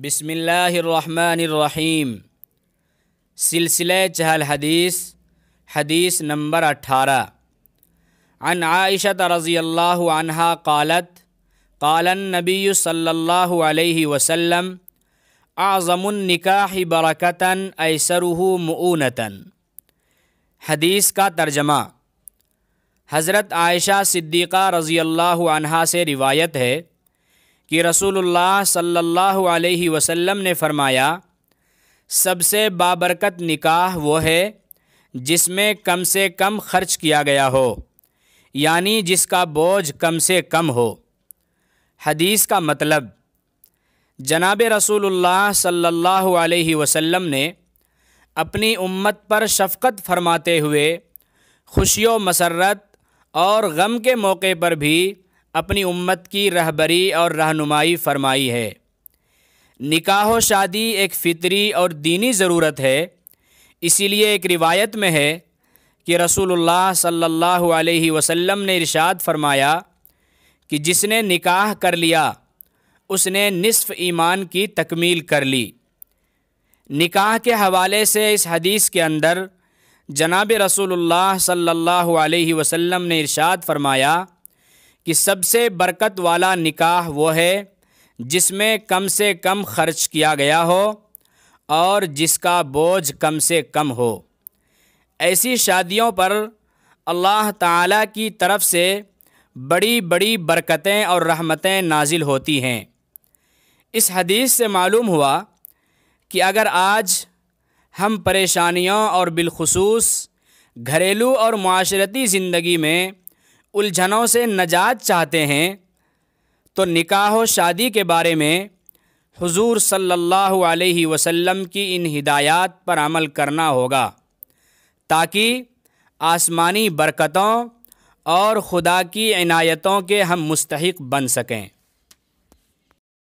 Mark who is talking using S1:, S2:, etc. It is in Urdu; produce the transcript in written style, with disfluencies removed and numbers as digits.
S1: بسم اللہ الرحمن الرحیم۔ سلسلہ چہل حدیث، حدیث نمبر 18۔ عن عائشہ رضی اللہ عنہا قالت قال النبی صلی اللہ علیہ وسلم اعظم النکاح برکتاً ایسرہ مؤونتاً۔ حدیث کا ترجمہ۔ حضرت عائشہ صدیقہ رضی اللہ عنہا سے روایت ہے کہ رسول اللہ صلی اللہ علیہ وسلم نے فرمایا، سب سے بابرکت نکاح وہ ہے جس میں کم سے کم خرچ کیا گیا ہو، یعنی جس کا بوجھ کم سے کم ہو۔ حدیث کا مطلب، جناب رسول اللہ صلی اللہ علیہ وسلم نے اپنی امت پر شفقت فرماتے ہوئے خوشی و مسرت اور غم کے موقع پر بھی اپنی امت کی رہبری اور رہنمائی فرمائی ہے۔ نکاح و شادی ایک فطری اور دینی ضرورت ہے، اسی لیے ایک روایت میں ہے کہ رسول اللہ صلی اللہ علیہ وسلم نے ارشاد فرمایا کہ جس نے نکاح کر لیا اس نے نصف ایمان کی تکمیل کر لی۔ نکاح کے حوالے سے اس حدیث کے اندر جناب رسول اللہ صلی اللہ علیہ وسلم نے ارشاد فرمایا کہ سب سے برکت والا نکاح وہ ہے جس میں کم سے کم خرچ کیا گیا ہو اور جس کا بوجھ کم سے کم ہو۔ ایسی شادیوں پر اللہ تعالیٰ کی طرف سے بڑی بڑی برکتیں اور رحمتیں نازل ہوتی ہیں۔ اس حدیث سے معلوم ہوا کہ اگر آج ہم پریشانیوں اور بالخصوص گھریلو اور معاشرتی زندگی میں الجھنوں سے نجات چاہتے ہیں تو نکاح و شادی کے بارے میں حضور صلی اللہ علیہ وسلم کی ان ہدایات پر عمل کرنا ہوگا، تاکہ آسمانی برکتوں اور خدا کی عنایتوں کے ہم مستحق بن سکیں۔